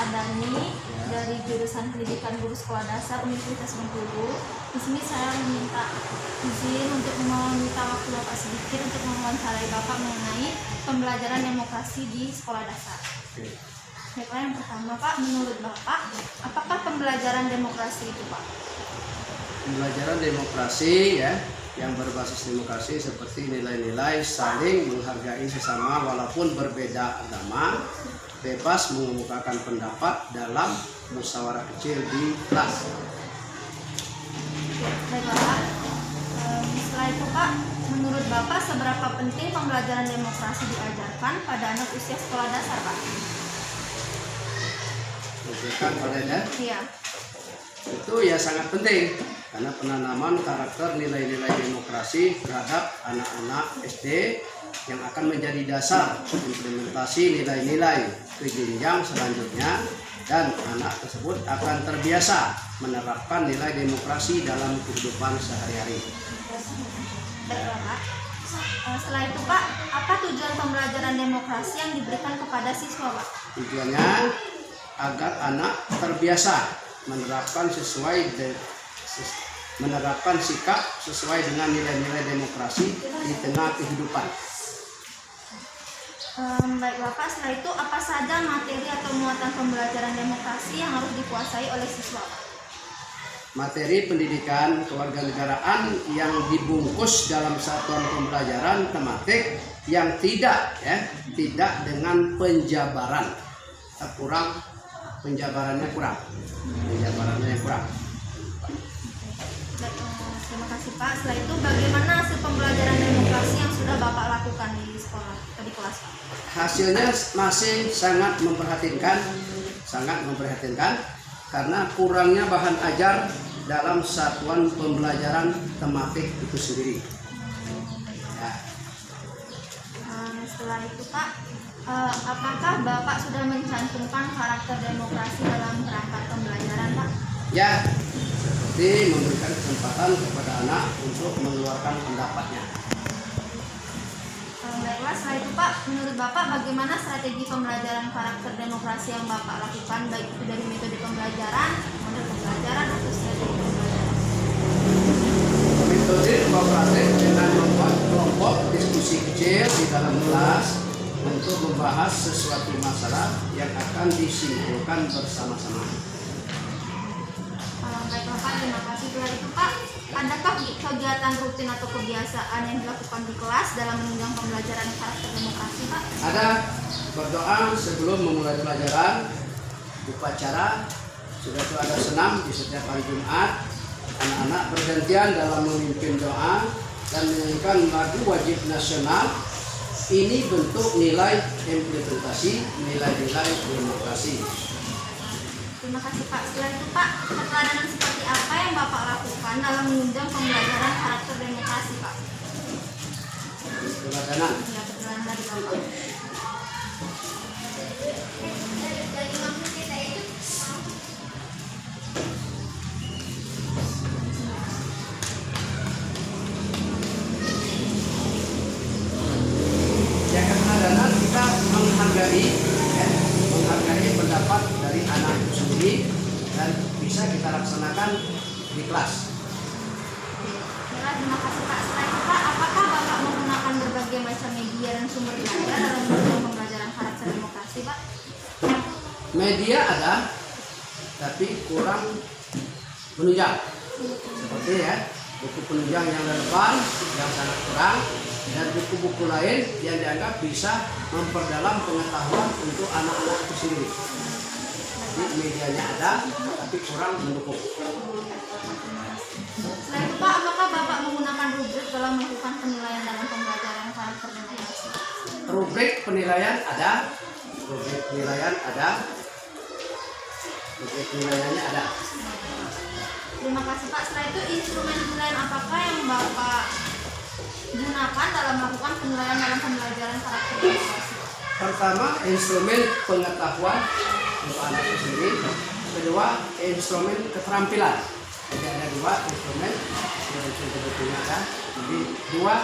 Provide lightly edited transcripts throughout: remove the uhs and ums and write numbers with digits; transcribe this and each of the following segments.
Sadani dari jurusan Pendidikan Guru Sekolah Dasar Universitas Bengkulu. Di sini saya meminta izin untuk meminta waktu Bapak sedikit untuk mewawancarai Bapak mengenai pembelajaran demokrasi di sekolah dasar. Baiklah, yang pertama Pak, menurut Bapak, apakah pembelajaran demokrasi itu Pak? Pembelajaran demokrasi ya, yang berbasis demokrasi seperti nilai-nilai saling menghargai sesama walaupun berbeda agama, bebas mengemukakan pendapat dalam musyawarah kecil di kelas. Baiklah Pak. Setelah itu Pak, menurut Bapak seberapa penting pembelajaran demokrasi diajarkan pada anak usia sekolah dasar Pak? Menunjukkan padanya Iya. itu ya sangat penting karena penanaman karakter nilai-nilai demokrasi terhadap anak-anak SD yang akan menjadi dasar implementasi nilai-nilai ke jenjang selanjutnya, dan anak tersebut akan terbiasa menerapkan nilai demokrasi dalam kehidupan sehari-hari. Baiklah Pak. Setelah itu Pak, apa tujuan pembelajaran demokrasi yang diberikan kepada siswa Pak? Tujuannya agar anak terbiasa menerapkan sikap sesuai dengan nilai-nilai demokrasi di tengah kehidupan. Baiklah Pak, setelah itu apa saja materi atau muatan pembelajaran demokrasi yang harus dikuasai oleh siswa Pak? Materi pendidikan kewarganegaraan yang dibungkus dalam satuan pembelajaran tematik yang tidak dengan penjabaran. Penjabarannya kurang. Baik, terima kasih Pak. Setelah itu bagaimana hasil pembelajaran demokrasi yang sudah Bapak lakukan di sekolah, di kelas Pak? Hasilnya masih sangat memprihatinkan karena kurangnya bahan ajar dalam satuan pembelajaran tematik itu sendiri. Ya. Setelah itu Pak, apakah Bapak sudah mencantumkan karakter demokrasi dalam perangkat pembelajaran Pak? Ya, seperti memberikan kesempatan kepada anak untuk mengeluarkan pendapatnya. Baiklah, setelah itu Pak, menurut Bapak bagaimana strategi pembelajaran karakter demokrasi yang Bapak lakukan, baik itu dari metode pembelajaran, model pembelajaran, atau strategi pembelajaran? Metode kooperatif dengan membuat kelompok diskusi kecil di dalam kelas untuk membahas sesuatu masalah yang akan disimpulkan bersama-sama. Baiklah Pak, terima kasih. Setelah itu Pak, adakah kegiatan rutin atau kebiasaan yang dilakukan di kelas dalam menunjang pembelajaran karakter demokrasi Pak? Ada berdoa sebelum memulai pelajaran, upacara, sudah itu ada senam di setiap hari Jumat. Anak-anak bergantian dalam memimpin doa dan menyanyikan lagu wajib nasional. Ini bentuk nilai implementasi nilai-nilai demokrasi. Terima kasih Pak. Setelah itu Pak, keteladanan seperti apa yang Bapak lakukan dalam menunjang pembelajaran karakter demokrasi Pak? Keteladanan. Ya, keteladanan dari Bapak. Ya, keteladanan kita menghargai pendapat dari anak itu sendiri dan bisa kita laksanakan di kelas. Terima kasih Pak. Setelah itu Pak, apakah Bapak menggunakan berbagai macam media dan sumber belajar dalam menunjang pembelajaran karakter demokrasi Pak? Media ada, tapi kurang menunjang. Seperti ya, buku penunjang yang relevan yang sangat kurang, dan buku-buku lain yang dianggap bisa memperdalam pengetahuan untuk anak-anak itu sendiri. Jadi medianya ada, tapi kurang mendukung. Setelah itu Pak, apakah Bapak menggunakan rubrik dalam melakukan penilaian dalam pembelajaran karakter demokrasi? Rubrik penilaian ada, rubrik penilaiannya ada. Terima kasih Pak. Setelah itu instrumen penilaian apakah yang Bapak gunakan dalam melakukan penilaian dalam pembelajaran karakter demokrasi? Pertama, instrumen pengetahuan untuk anak itu sendiri. Kedua, instrumen keterampilan. Jadi ada dua instrumen yang sebetulnya ada. Jadi dua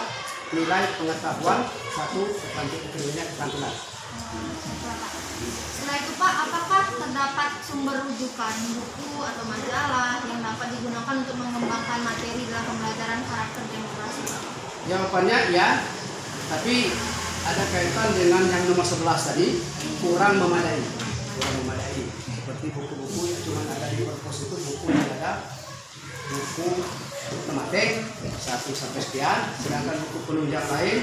nilai pengetahuan, satu keterampilan. Bapak. Setelah itu Pak, apakah terdapat sumber rujukan buku atau majalah yang dapat digunakan untuk mengembangkan materi dalam pembelajaran karakter demokrasi Pak? Jawabannya ya, tapi ada kaitan dengan yang nomor 11 tadi, kurang memadai. Kurang memadai. Seperti buku-buku yang cuma ada di perpus itu, buku yang ada buku tematik 1 sampai sekian, sedangkan buku penunjang lain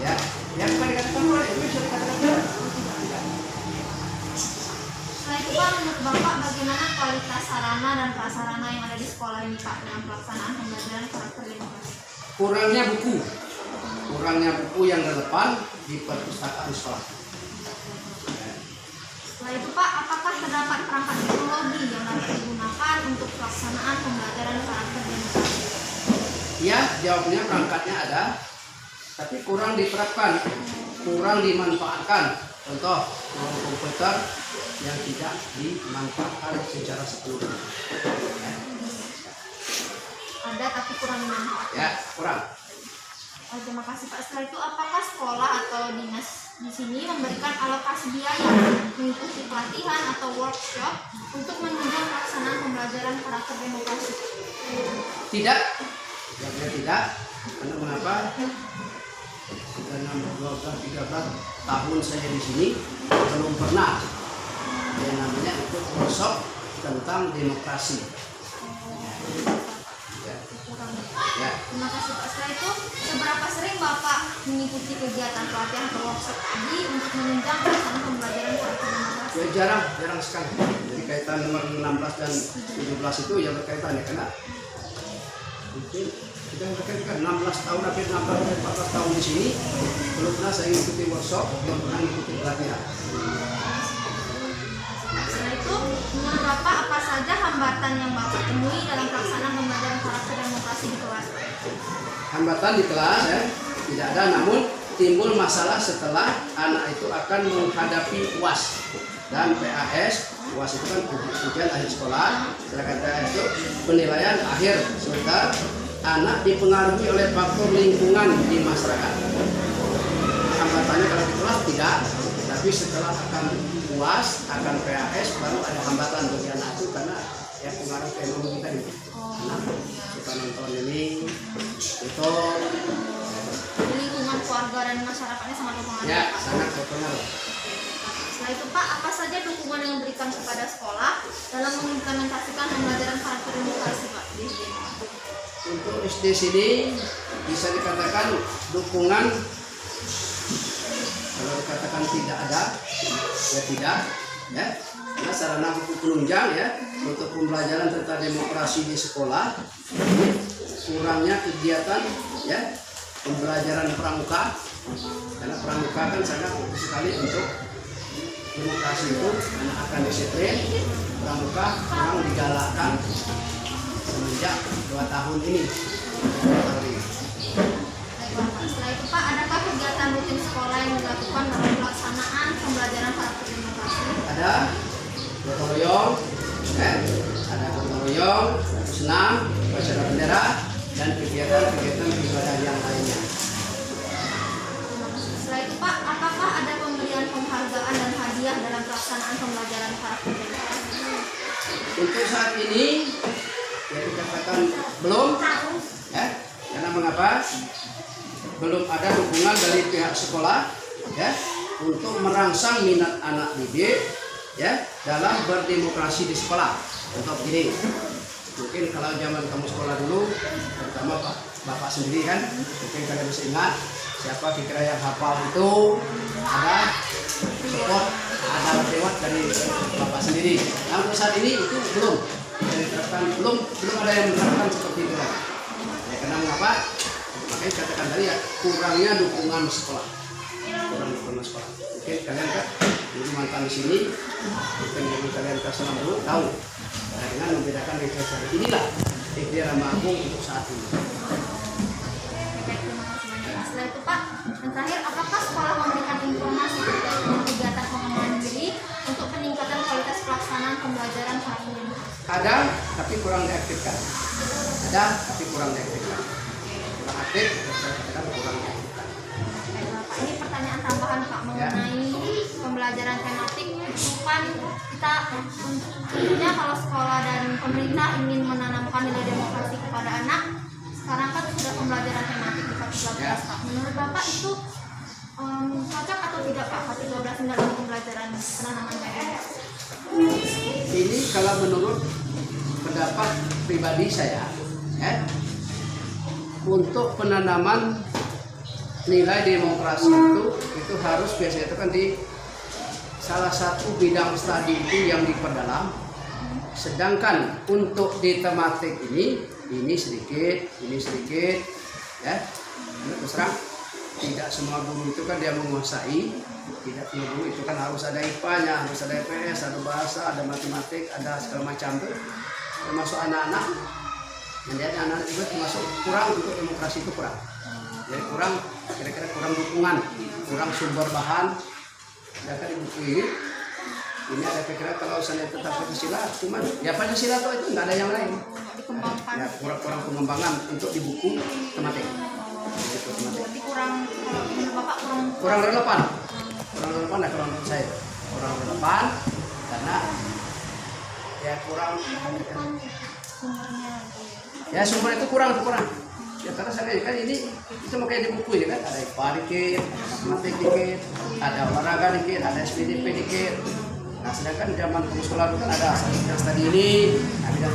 ya, yang bukan dikatakan oleh itu bisa dikatakan tidak. Setelah itu Pak, menurut Bapak bagaimana kualitas sarana dan prasarana yang ada di sekolah ini Pak dalam pelaksanaan pembelajaran karakter demokrasi? Kurangnya buku yang relevan di perpustakaan sekolah. Setelah itu Pak, apakah terdapat perangkat teknologi yang dapat digunakan untuk pelaksanaan pembelajaran karakter demokrasi? Ya, jawabnya perangkatnya ada, tapi kurang diterapkan, kurang dimanfaatkan. Contoh, ruang komputer yang tidak dimanfaatkan secara sepenuhnya. Ada tapi kurang dimanfaatkan. Ya, kurang. Terima kasih Pak. Setelah itu apakah sekolah atau dinas di sini memberikan alokasi biaya mengikuti pelatihan atau workshop untuk menunjang pelaksanaan pembelajaran karakter demokrasi? Tidak, jawabnya tidak. Karena mengapa? Sudah 12-13 tahun saya di sini belum pernah yang namanya ikut workshop tentang demokrasi. Ya. Terima kasih Pak. Setelah itu, seberapa sering Bapak mengikuti kegiatan pelatihan atau workshop tadi untuk menunjang pelaksanaan pembelajaran karakter demokrasi? Ya, jarang sekali. Jadi kaitan nomor 16 dan 17 itu yang berkaitan ya, karena mungkin kita berkaitan 16 tahun, hampir 14 tahun di sini belum pernah saya mengikuti workshop, belum pernah mengikuti pelatihan. Setelah itu, menurut Bapak apa saja hambatan yang Bapak temui dalam pelaksanaan pembelajaran karakter demokrasi di kelas? Hambatan di kelas ya tidak ada, namun timbul masalah setelah anak itu akan menghadapi UAS dan PAS. UAS itu kan ujian akhir sekolah, sedangkan PAS itu penilaian akhir semester. Anak dipengaruhi oleh faktor lingkungan di masyarakat. Hambatannya kalau di kelas tidak, tapi setelah akan UAS, akan PAS baru ada hambatan bagi anak itu karena ya pengaruh ekonomi tadi. Anak suka nonton ini, itu Lingkungan keluarga dan masyarakatnya sangat berpengaruh. ya Pak. sangat berpengaruh. Setelah itu Pak, apa saja dukungan yang diberikan kepada sekolah dalam mengimplementasikan pembelajaran karakter demokrasi Pak di sini? Untuk SD sini bisa dikatakan dukungan, kalau dikatakan tidak ada, ya tidak, ya. Karena sarana buku penunjang ya untuk pembelajaran tentang demokrasi di sekolah, kurangnya kegiatan ya pembelajaran pramuka, karena pramuka kan sangat penting sekali untuk demokrasi itu, anak akan disiplin. Pramuka memang digalakkan semenjak 2 tahun ini. Setelah itu Pak, adakah kegiatan rutin sekolah yang dilakukan dalam pelaksanaan pembelajaran karakter demokrasi? Ada gotong royong, ada gotong royong, senam, upacara bendera, dan kegiatan-kegiatan ibadah yang lainnya. Setelah itu Pak, apakah ada pemberian penghargaan dan hadiah dalam pelaksanaan pembelajaran karakter demokrasi? Untuk saat ini ya dikatakan belum, ya, karena mengapa? Belum ada dukungan dari pihak sekolah, ya, untuk merangsang minat anak didik, ya, dalam berdemokrasi di sekolah. Contoh begini, mungkin kalau zaman kamu sekolah dulu, terutama bapak sendiri kan, mungkin kalian bisa ingat siapa kira yang hafal itu ada support, ada lewat dari bapak sendiri. Nah, untuk saat ini itu belum diterapkan, belum ada yang menerapkan seperti itu. Ya, karena mengapa? Makanya katakan tadi ya kurangnya dukungan sekolah, kurang dukungan sekolah. Mungkin kalian kan dulu mantan di sini, mungkin dulu kalian kelas 6 dulu tahu. Nah, dengan membedakan dari kelas inilah SD Rama Agung untuk saat ini. Setelah itu Pak, yang terakhir, apakah sekolah memberikan informasi terkait dengan kegiatan pengembangan diri untuk peningkatan kualitas pelaksanaan pembelajaran karakter demokrasi? Ada, tapi kurang diaktifkan. Ada, tapi kurang diaktifkan. Kurang aktif, saya katakan kurang diaktifkan. Baik, Pak, ini pertanyaan tambahan Pak mengenai pembelajaran tematik itu kan kita tentunya kalau sekolah dan pemerintah ingin menanamkan nilai demokrasi kepada anak, sekarang kan sudah pembelajaran tematik di K12 Pak. Menurut Bapak itu cocok atau tidak Pak K12 dalam pembelajaran penanaman PS? Ini kalau menurut pendapat pribadi saya, ya, untuk penanaman nilai demokrasi itu harus biasanya itu kan di salah satu bidang studi itu yang diperdalam. Sedangkan untuk di tematik ini sedikit, ya. Ini terus terang, tidak semua guru itu kan dia menguasai. Tidak semua guru itu kan harus ada IPA-nya, harus ada IPS, ada bahasa, ada matematik, ada segala macam tuh. Termasuk anak-anak, dan dia anak-anak juga termasuk kurang untuk demokrasi itu kurang. Jadi kurang, kira-kira kurang dukungan, kurang sumber bahan. Sedangkan di buku ini ada kira-kira kalau saya tetap Pancasila, cuman ya Pancasila itu nggak ada yang lain. Ya, kurang pengembangan untuk di buku tematik. Berarti kurang, kalau menurut Bapak kurang relevan ya kalau menurut saya kurang relevan karena ya kurang sumbernya. Ya sumber itu kurang. Ya karena saya kan ini itu makanya di buku ini kan ada IPA dikit, matematik dikit, ada olahraga dikit, ada SPDP dikit. Nah sedangkan zaman kamu sekolah itu kan ada bidang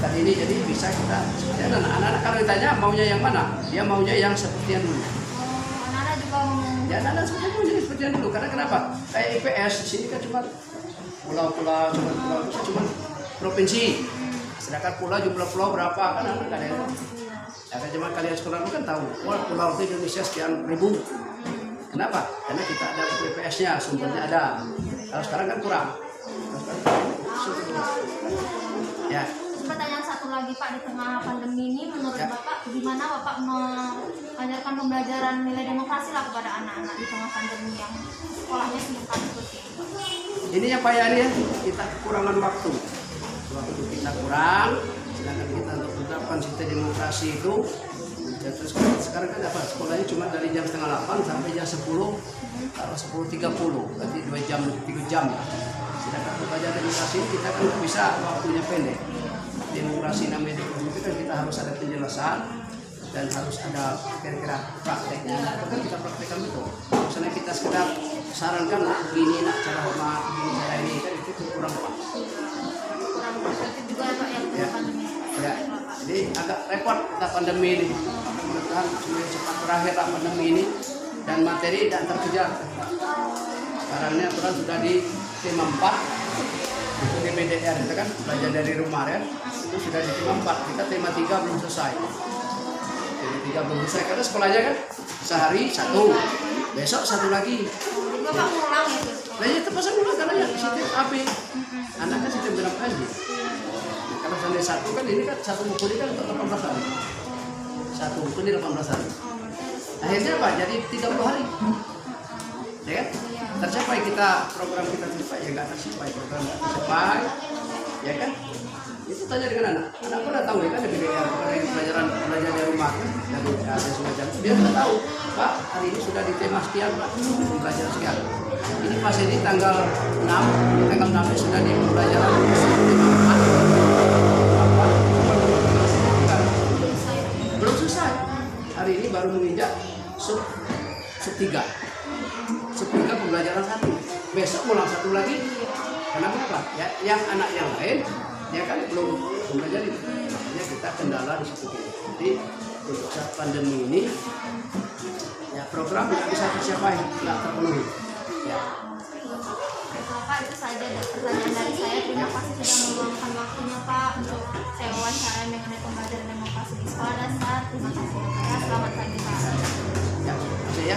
tadi ini, jadi bisa kita. Dan anak-anak kalau ditanya maunya yang mana, dia maunya yang seperti yang dulu. Anak-anak juga mau. Ya anak-anak seperti yang dulu. Karena kenapa? Kayak IPS di sini kan cuma pulau-pulau, cuma provinsi. Sedangkan jumlah pulau berapa kan anak ada yang. Ya kan cuma kalian sekolah itu kan tahu, wah pulau itu Indonesia sekian ribu. Kenapa? Karena kita ada IPS-nya, sumbernya ada. Kalau sekarang kan kurang. Ya. Pertanyaan satu lagi Pak, di tengah pandemi ini menurut Bapak gimana Bapak mengajarkan pembelajaran nilai demokrasi lah kepada anak-anak di tengah pandemi yang sekolahnya singkat seperti ini? Ini yang payah ya, kita kekurangan waktu kita kurang, sedangkan kita untuk menerapkan sistem demokrasi itu ya, terus sekarang kan apa sekolahnya cuma dari jam 7:30 sampai jam 10 kalau 10:30 berarti 3 jam. Sedangkan belajar demokrasi ini kita kan bisa waktunya pendek. Demokrasi namanya demokrasi kan kita harus ada penjelasan dan harus ada kira-kira prakteknya. Kan kita praktekkan betul. Misalnya kita sekedar sarankan begini nak cara hormat, begini cara ini kan itu kurang pas. Ya, jadi agak repot kita pandemi ini. Mudah-mudahan semuanya cepat berakhir lah pandemi ini dan materi tidak terkejar. Sekarang ini aturan sudah di tema 4 itu di BDR itu kan belajar dari rumah ya itu sudah di tema 4 kita tema 3 belum selesai. Jadi 3 belum selesai karena sekolahnya kan sehari 1, besok 1 lagi. Bapak pulang ya? Nah ya terpaksa pulang karena ya sistem AP anak kan sistem berapa aja. Kalau sampai 1 kan ini kan 1 buku ini kan untuk 18 hari. 1 buku ini 18 hari. Akhirnya apa? Jadi 30 hari. Ya kan? Tercapai kita program kita tercapai ya nggak tercapai program nggak tercapai. Ya kan? Itu tanya dengan anak pun tahu ya kan dari pelajaran belajar di rumah dari ada semacam itu dia sudah tahu Pak hari ini sudah di tema sekian Pak belajar sekian. Ini pas ini tanggal 6 sudah di pembelajaran belum selesai. Hari ini baru menginjak sub 3 pembelajaran 1. Besok ulang 1 lagi. Kenapa? Ya, yang anak yang lain dia kan belum belajar itu. Makanya kita kendala di situ. Jadi untuk saat pandemi ini ya program nggak bisa tercapai, nggak terpenuhi. Ya. Pak, itu saja pertanyaan dari saya. Terima kasih sudah meluangkan waktunya Pak untuk saya wawancara mengenai pembelajaran demokrasi di sekolah dasar. Terima kasih. Selamat pagi Pak. Ya, makasih ya.